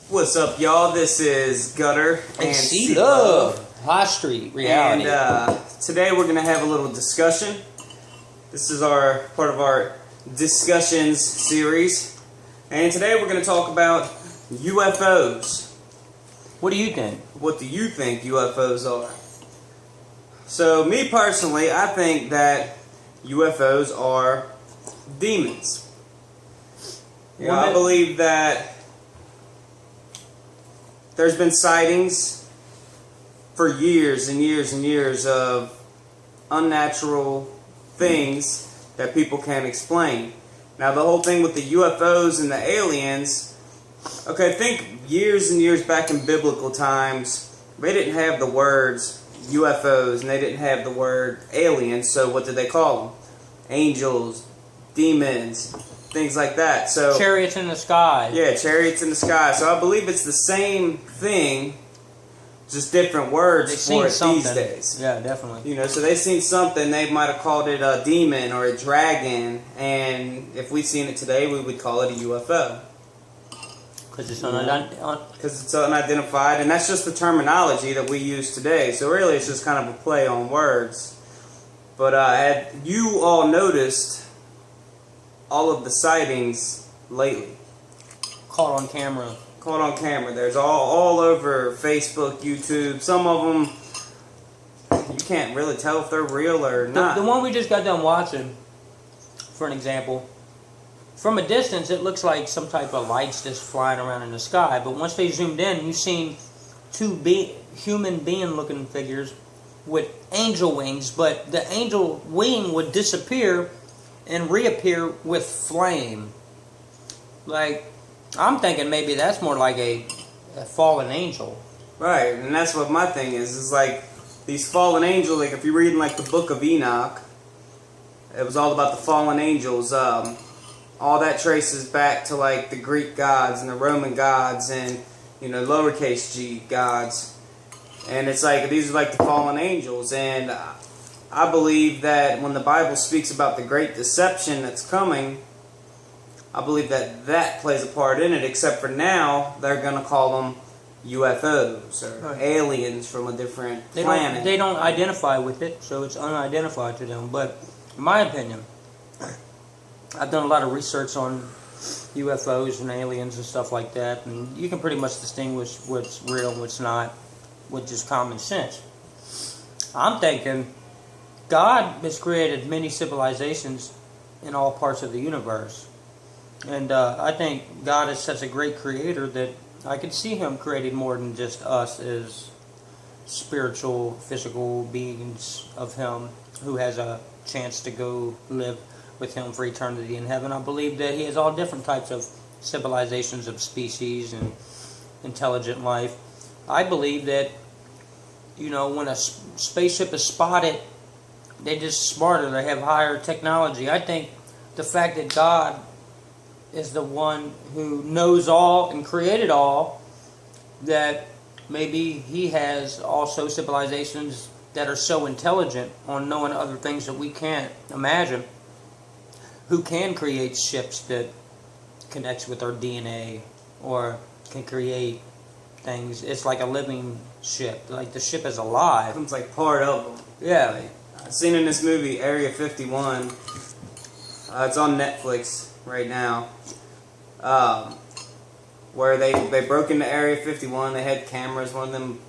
What's up, y'all? This is Gutter and C Love High Street Reality. And today we're going to have a little discussion. This is part of our discussions series. And today we're going to talk about UFOs. What do you think? What do you think UFOs are? So, me personally, I think that UFOs are demons. I believe that there's been sightings for years and years and years of unnatural things that people can't explain. Now, the whole thing with the UFOs and the aliens, okay, think years and years back in biblical times, they didn't have the words UFOs and they didn't have the word aliens, so what did they call them? Angels, demons, things like that. So chariots in the sky. Yeah, chariots in the sky. So I believe it's the same thing, just different words for it these days. Yeah, definitely. You know, so they seen something, they might have called it a demon or a dragon, and if we seen it today, we would call it a UFO. Because it's unidentified, and that's just the terminology that we use today. So really, it's just kind of a play on words. But had you all noticed all of the sightings lately? Caught on camera. Caught on camera. There's all over Facebook, YouTube. Some of them, you can't really tell if they're real or not. The one we just got done watching, for an example, from a distance it looks like some type of lights just flying around in the sky. But once they zoomed in, you seen two human being looking figures with angel wings. But the angel wing would disappear and reappear with flame. Like, I'm thinking maybe that's more like a fallen angel. Right, and that's what my thing is like these fallen angels. Like if you're reading like the book of Enoch, it was all about the fallen angels. All that traces back to like the Greek gods and the Roman gods and, you know, lowercase g gods. And it's like these are like the fallen angels. And I believe that when the Bible speaks about the great deception that's coming, I believe that that plays a part in it, except for now they're going to call them UFOs or aliens from a different planet. They don't identify with it, so it's unidentified to them. But in my opinion, I've done a lot of research on UFOs and aliens and stuff like that, and you can pretty much distinguish what's real and what's not with just common sense. I'm thinking God has created many civilizations in all parts of the universe. And I think God is such a great creator that I could see Him creating more than just us as spiritual, physical beings of Him who has a chance to go live with Him for eternity in heaven. I believe that He has all different types of civilizations of species and intelligent life. I believe that, you know, when a spaceship is spotted, they're just smarter, they have higher technology. I think the fact that God is the one who knows all and created all, that maybe He has also civilizations that are so intelligent on knowing other things that we can't imagine, who can create ships that connects with our DNA or can create things. It's like a living ship. Like the ship is alive. It's like part of them. Yeah. I've seen in this movie Area 51. It's on Netflix right now. Where they broke into Area 51. They had cameras. One of them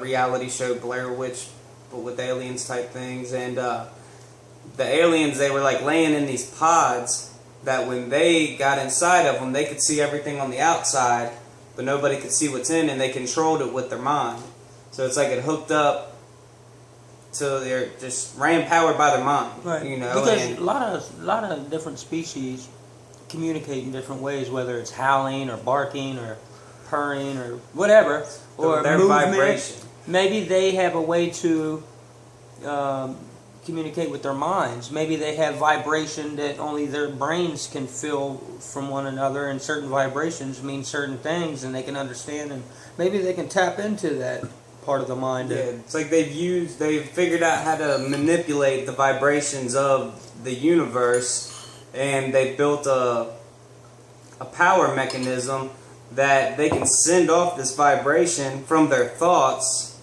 reality show Blair Witch, but with aliens type things. And the aliens, they were like laying in these pods that when they got inside of them, they could see everything on the outside, but nobody could see what's in, and they controlled it with their mind. So it's like it hooked up to they're just ran powered by their mind. Right. You know, because a lot of different species communicate in different ways, whether it's howling or barking or purring or whatever, or their movement. Vibration. Maybe they have a way to communicate with their minds. Maybe they have vibration that only their brains can feel from one another, and certain vibrations mean certain things, and they can understand, and maybe they can tap into that part of the mind. Yeah, it's like they've figured out how to manipulate the vibrations of the universe, and they built a power mechanism that they can send off this vibration from their thoughts,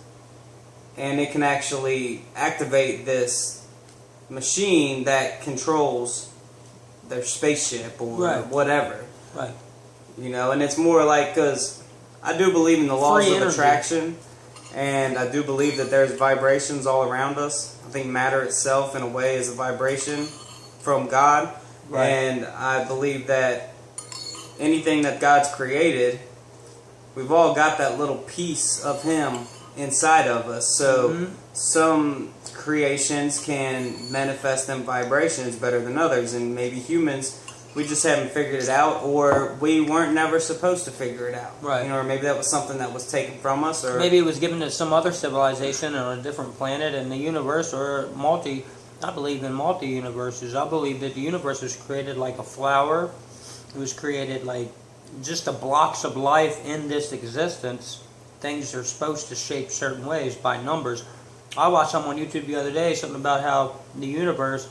and it can actually activate this machine that controls their spaceship or whatever. Right. You know, and it's more like, because I do believe in the laws Free of energy. attraction, and I do believe that there's vibrations all around us. I think matter itself, in a way, is a vibration from God. Right. And I believe that anything that God's created, we've all got that little piece of Him inside of us. So some creations can manifest them vibrations better than others, and maybe humans, we just haven't figured it out, or we weren't never supposed to figure it out. Right. You know, or maybe that was something that was taken from us, or maybe it was given to some other civilization on a different planet in the universe, or I believe in multi-universes. I believe that the universe was created like a flower. It was created like just the blocks of life in this existence. Things are supposed to shape certain ways by numbers. I watched something on YouTube the other day, something about how the universe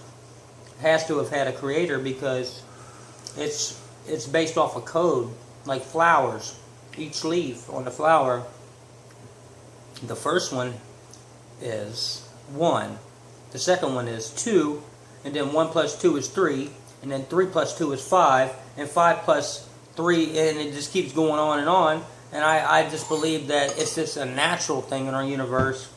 has to have had a creator, because it's based off a code, like flowers. Each leaf on the flower, the first one is 1, the second one is 2, and then 1 plus 2 is 3, and then 3 plus 2 is 5, and 5 plus 3, and it just keeps going on. And I just believe that it's just a natural thing in our universe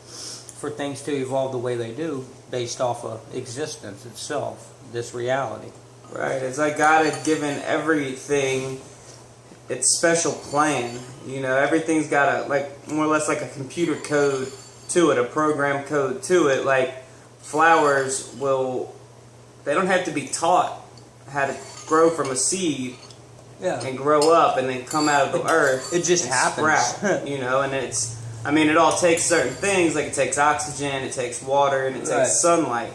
for things to evolve the way they do, based off of existence itself, this reality. right. It's like God had given everything its special plan. You know, everything's got a, like, more or less like a computer code to it, a program code to it. Like flowers they don't have to be taught how to grow from a seed and grow up and then come out of the earth. It just and happens. Sprout, you know, and it all takes certain things. Like it takes oxygen, it takes water, and it takes sunlight.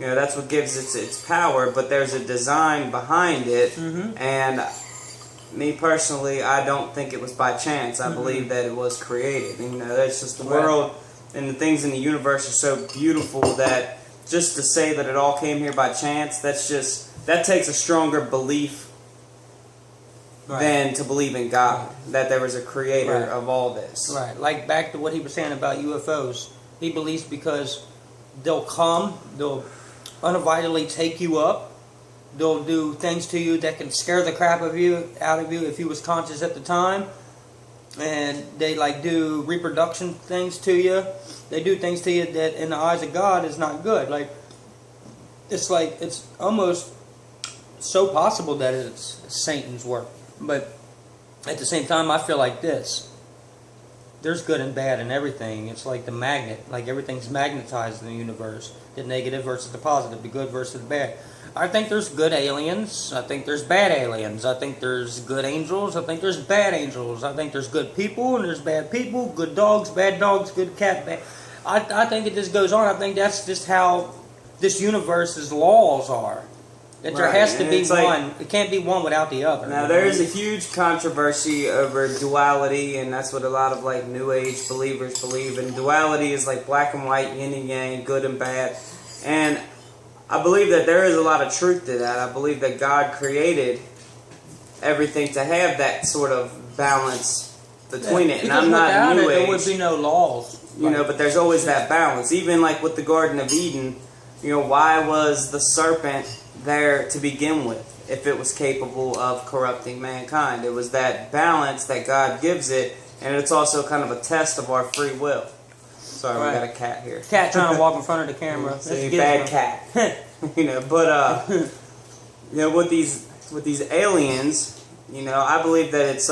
You know, that's what gives it its power, but there's a design behind it, and me personally, I don't think it was by chance. I believe that it was created. You know, that's just the world, and the things in the universe are so beautiful that just to say that it all came here by chance, that takes a stronger belief than to believe in God, that there was a creator of all this. Right, like back to what he was saying about UFOs. He believes because they'll unavoidably take you up. They'll do things to you that can scare the crap out of you if you was conscious at the time. And they do reproduction things to you. They do things to you that in the eyes of God is not good. It's almost so possible that it's Satan's work. But at the same time, I feel like this. There's good and bad in everything. It's like the magnet. Like everything's magnetized in the universe. The negative versus the positive. The good versus the bad. I think there's good aliens. I think there's bad aliens. I think there's good angels. I think there's bad angels. I think there's good people and there's bad people. Good dogs, bad dogs, good cat, bad. I think it just goes on. I think that's just how this universe's laws are. That there has to be one. It can't be one without the other. Now, there is a huge controversy over duality, and that's what a lot of New Age believers believe. And duality is like black and white, yin and yang, good and bad. And I believe that there is a lot of truth to that. I believe that God created everything to have that sort of balance between it. And I'm not New Age. There would be no laws. You know, but there's always that balance. Even with the Garden of Eden, why was the serpent there to begin with if it was capable of corrupting mankind? It was that balance that God gives it, and it's also kind of a test of our free will. Sorry, we got a cat here. Cat trying to walk in front of the camera. Bad cat. With these aliens, I believe that it's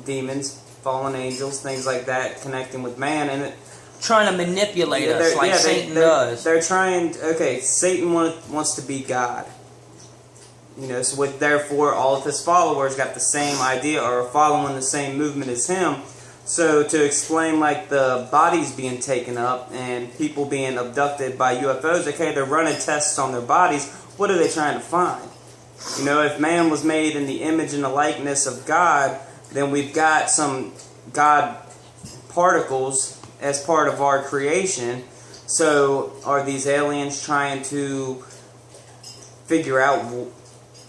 demons, fallen angels, things like that, connecting with man, and trying to manipulate us like Satan does. They're trying. Satan wants to be God. So therefore, all of his followers got the same idea or are following the same movement as him. So to explain the bodies being taken up and people being abducted by UFOs, they're running tests on their bodies. What are they trying to find? If man was made in the image and the likeness of God, then we've got some God particles as part of our creation. So are these aliens trying to figure out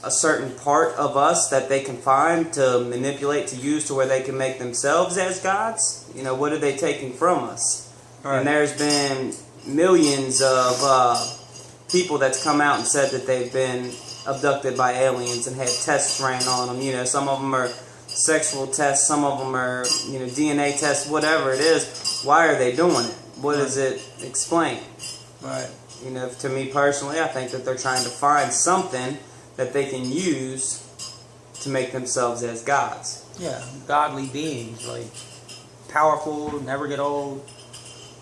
a certain part of us that they can find to manipulate, to use to where they can make themselves as gods? You know, what are they taking from us? Right. And there's been millions of people that's come out and said that they've been abducted by aliens and had tests ran on them. You know, some of them are sexual tests, some of them are, you know, DNA tests, whatever it is. Why are they doing it? What does it explain? Right. You know, to me personally, I think that they're trying to find something that they can use to make themselves as gods. Yeah, godly beings, like powerful, never get old,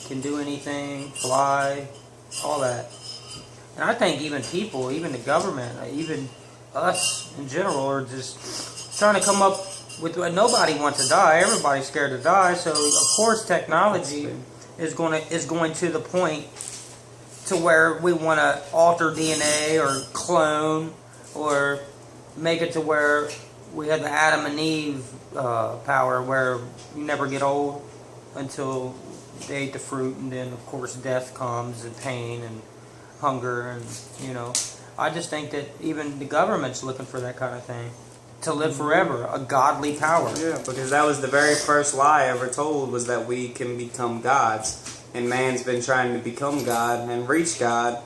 can do anything, fly, all that. And I think even people, even the government, even us in general, are just trying to come up with what nobody wants to die. Everybody's scared to die. So of course technology is going to the point to where we want to alter DNA or clone or make it to where we have the Adam and Eve power, where you never get old until they ate the fruit, and then of course death comes, and pain and hunger, and you know. I just think that even the government's looking for that kind of thing, to live forever, a godly power. Yeah, because that was the very first lie ever told, was that we can become gods. And man's been trying to become God and reach God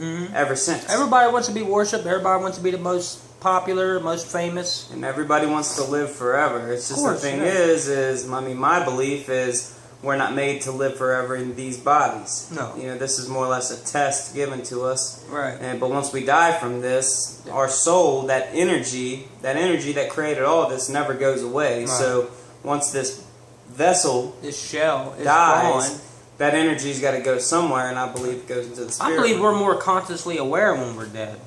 ever since. Everybody wants to be worshipped. Everybody wants to be the most popular, most famous. And everybody wants to live forever. It's just the thing is, I mean, my belief is we're not made to live forever in these bodies. No. You know, this is more or less a test given to us. Right. But once we die from this, our soul, that energy that created all this never goes away. Right. So once this vessel, this shell is dies, gone, that energy's got to go somewhere, and I believe it goes into the spirit. I believe we're more consciously aware when we're dead.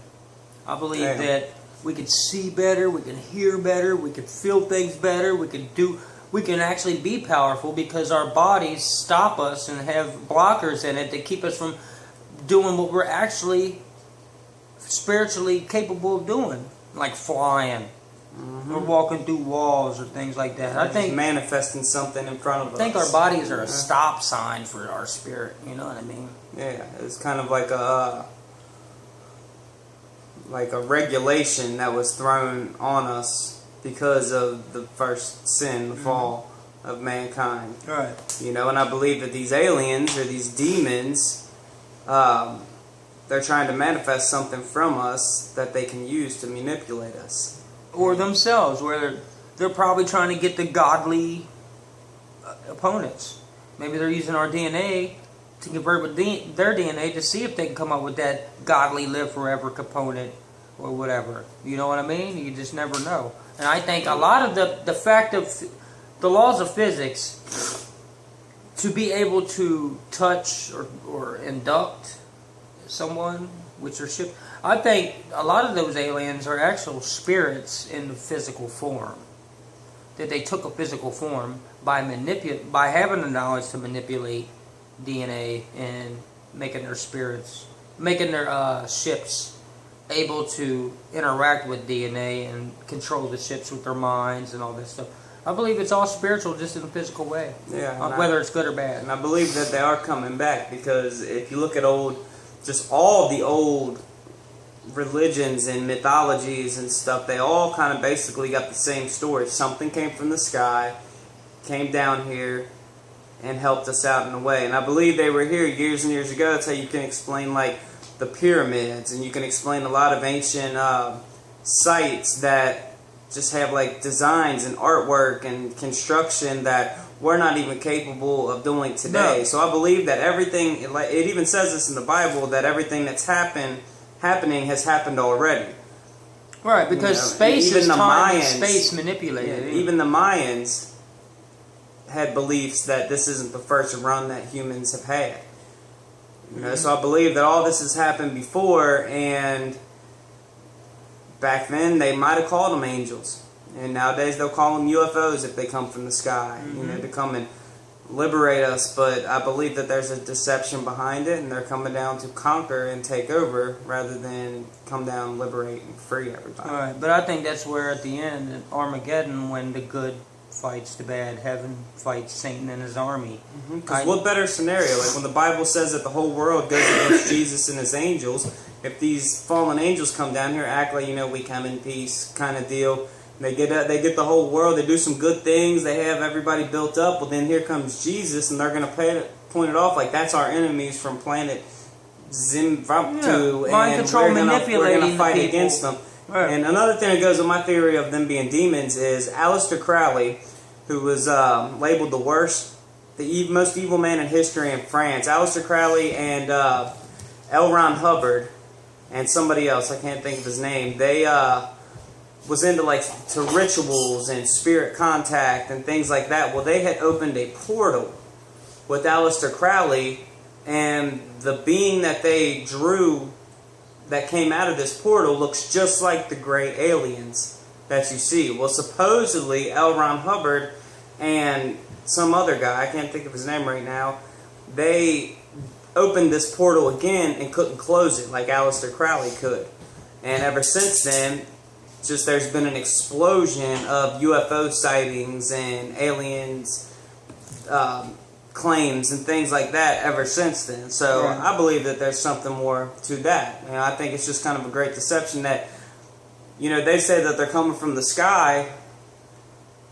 I believe that we can see better, we can hear better, we can feel things better, we can actually be powerful because our bodies stop us and have blockers in it that keep us from doing what we're actually spiritually capable of doing, like flying. Or walking through walls or things like that. I think manifesting something in front of us. I think our bodies are a stop sign for our spirit. You know what I mean? Yeah, it's kind of like a regulation that was thrown on us because of the first sin, the fall of mankind. Right. You know, and I believe that these aliens or these demons, they're trying to manifest something from us that they can use to manipulate us. Or themselves, where they're probably trying to get the godly opponents. Maybe they're using our DNA to convert with their DNA to see if they can come up with that godly live forever component or whatever. You know what I mean? You just never know. And I think a lot of the fact of the laws of physics, to be able to touch or induct someone, which are shipped, I think a lot of those aliens are actual spirits in the physical form. That they took a physical form by having the knowledge to manipulate DNA and making their spirits, making their ships able to interact with DNA and control the ships with their minds and all this stuff. I believe it's all spiritual, just in a physical way. Yeah. Whether it's good or bad. And I believe that they are coming back, because if you look at just all the old religions and mythologies and stuff, they all kind of basically got the same story. Something came from the sky, came down here, and helped us out in a way. And I believe they were here years and years ago. That's how you can explain, like, the pyramids, and you can explain a lot of ancient sites that just have, like, designs and artwork and construction that we're not even capable of doing today. No. So I believe that everything, it even says this in the Bible, that everything that's happening has happened already. Right, because space is time and space manipulated. Yeah, even the Mayans had beliefs that this isn't the first run that humans have had. You know, so I believe that all this has happened before, and back then they might have called them angels. And nowadays they'll call them UFOs if they come from the sky, you know, to come and liberate us. But I believe that there's a deception behind it, and they're coming down to conquer and take over rather than come down, liberate, and free everybody. All right, but I think that's where at the end, at Armageddon, when the good fights the bad, heaven fights Satan and his army. Because what better scenario? Like when the Bible says that the whole world goes against Jesus and his angels, if these fallen angels come down here, act like, we come in peace kind of deal. They get the whole world. They do some good things. They have everybody built up. Well, then here comes Jesus, and they're going to point it off like that's our enemies from planet Zimvamtu, mind and control, we're going to fight the against them. Right. And another thing that goes with my theory of them being demons is Aleister Crowley, who was labeled the worst, most evil man in history in France. Aleister Crowley and L. Ron Hubbard and somebody else, I can't think of his name, they was into to rituals and spirit contact and things like that. Well, they had opened a portal with Aleister Crowley, and the being that they drew that came out of this portal looks just like the gray aliens that you see. Well, supposedly L. Ron Hubbard and some other guy, I can't think of his name right now, they opened this portal again and couldn't close it like Aleister Crowley could. And ever since then, just there's been an explosion of UFO sightings and aliens claims and things like that ever since then. So right. I believe that there's something more to that. I think it's just kind of a great deception that, they say that they're coming from the sky,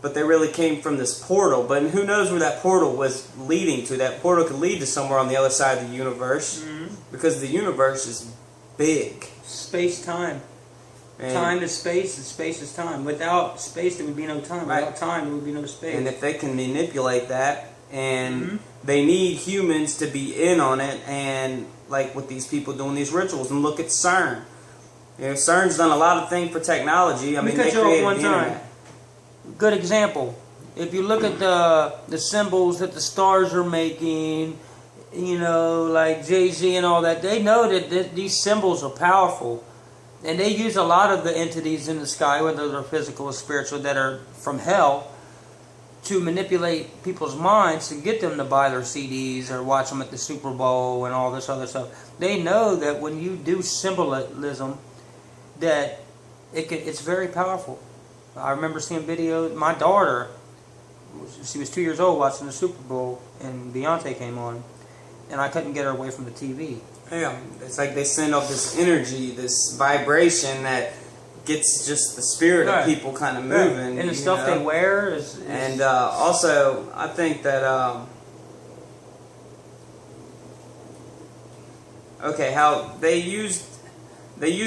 but they really came from this portal. But who knows where that portal was leading to? That portal could lead to somewhere on the other side of the universe, because the universe is big. Space-time. Time is space, and space is time. Without space, there would be no time. Right. Without time, there would be no space. And if they can manipulate that, and they need humans to be in on it, and like with these people doing these rituals, and look at CERN. CERN's done a lot of things for technology. I mean, they created the internet. Good example. If you look at the symbols that the stars are making, like Jay-Z and all that, they know that these symbols are powerful. And they use a lot of the entities in the sky, whether they're physical or spiritual, that are from hell, to manipulate people's minds to get them to buy their CDs or watch them at the Super Bowl and all this other stuff. They know that when you do symbolism, that it's very powerful. I remember seeing videos. My daughter, she was 2 years old watching the Super Bowl, and Beyonce came on, and I couldn't get her away from the TV. Yeah, it's like they send off this energy, this vibration that gets just the spirit of people kind of moving. Right. And the stuff they wear is... And also, I think that... how they used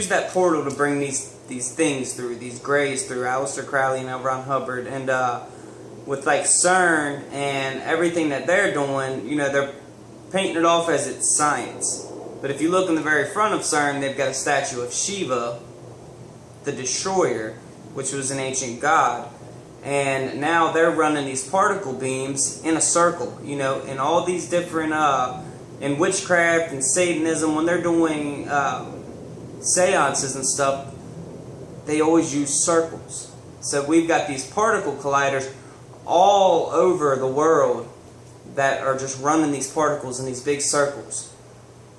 that portal to bring these things through, these grays through, Aleister Crowley and L. Ron Hubbard, and with CERN and everything that they're doing, they're painting it off as it's science. But if you look in the very front of CERN, they've got a statue of Shiva, the destroyer, which was an ancient god. And now they're running these particle beams in a circle, in all these different, in witchcraft and Satanism, when they're doing seances and stuff, they always use circles. So we've got these particle colliders all over the world that are just running these particles in these big circles.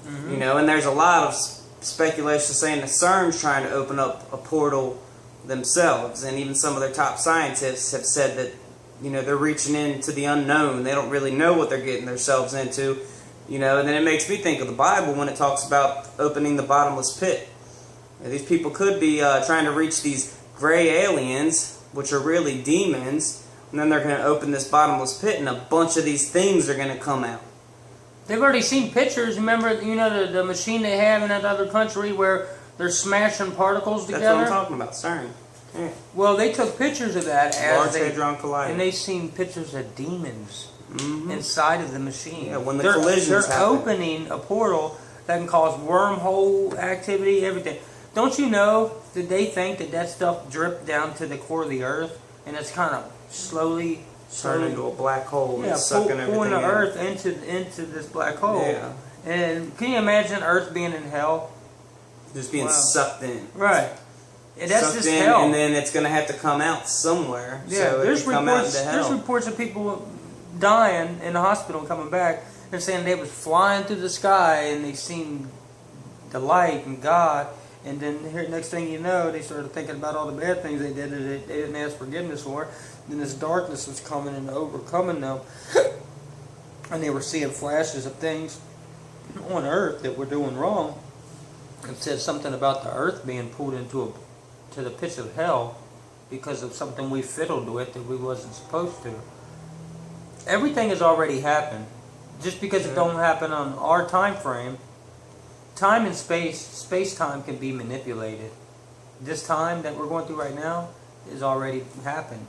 And there's a lot of speculation saying that CERN's trying to open up a portal themselves, and even some of their top scientists have said that they're reaching into the unknown. They don't really know what they're getting themselves into, and then it makes me think of the Bible when it talks about opening the bottomless pit. These people could be trying to reach these gray aliens, which are really demons, and then they're going to open this bottomless pit, and a bunch of these things are going to come out. They've already seen pictures. Remember, the machine they have in that other country where they're smashing particles together? That's what I'm talking about, CERN. Yeah. Well, they took pictures of that Large Hadron Collider. And they've seen pictures of demons inside of the machine. Yeah, when the collisions happen. They're opening a portal that can cause wormhole activity, everything. Don't you know that they think that stuff dripped down to the core of the Earth, and it's kind of slowly turning into a black hole and sucking pulling the Earth into this black hole. Yeah. And can you imagine Earth being in hell? Just being sucked in. Right. And that's sucked just in, hell. and then it's going to have to come out somewhere. Yeah, so there's come out into hell. There's reports of people dying in the hospital and coming back. They're saying they was flying through the sky and they seen the light and God. And then here, next thing you know, they started thinking about all the bad things they did that they didn't ask forgiveness for. Then this darkness was coming and overcoming them. And they were seeing flashes of things on Earth that were doing wrong. It says something about the earth being pulled to the pits of hell because of something we fiddled with that we wasn't supposed to. Everything has already happened. Just because it don't happen on our time frame, time and space-time can be manipulated. This time that we're going through right now has already happened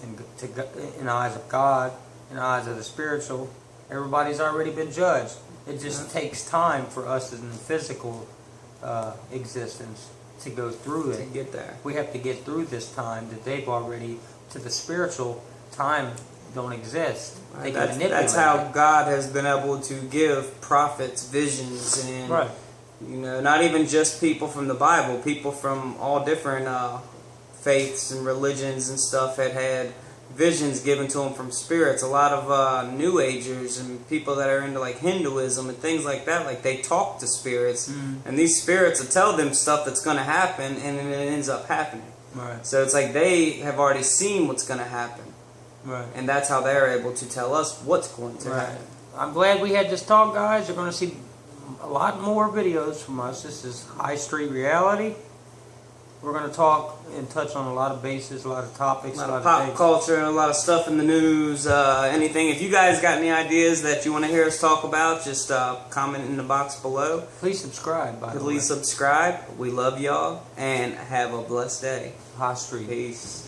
in the eyes of God, in the eyes of the spiritual. Everybody's already been judged. It just takes time for us in the physical existence to go through it. To get there. We have to get through this time that they've already, to the spiritual, time don't exist. They can manipulate that's how it. God has been able to give prophets visions, and Right. you know, not even just people from the Bible, people from all different faiths and religions and stuff had visions given to them from spirits. A lot of New Agers and people that are into like Hinduism and things like that, like they talk to spirits, and these spirits will tell them stuff that's going to happen, and then it ends up happening. Right. So it's like they have already seen what's going to happen. Right. And that's how they're able to tell us what's going to happen. I'm glad we had this talk, guys. You're going to see a lot more videos from us. This is High Street Reality. We're going to talk and touch on a lot of bases, a lot of topics, A lot of pop culture and a lot of stuff in the news, anything. If you guys got any ideas that you want to hear us talk about, just comment in the box below. Please subscribe, by the way. Please subscribe. We love y'all, and have a blessed day. High Street. Peace.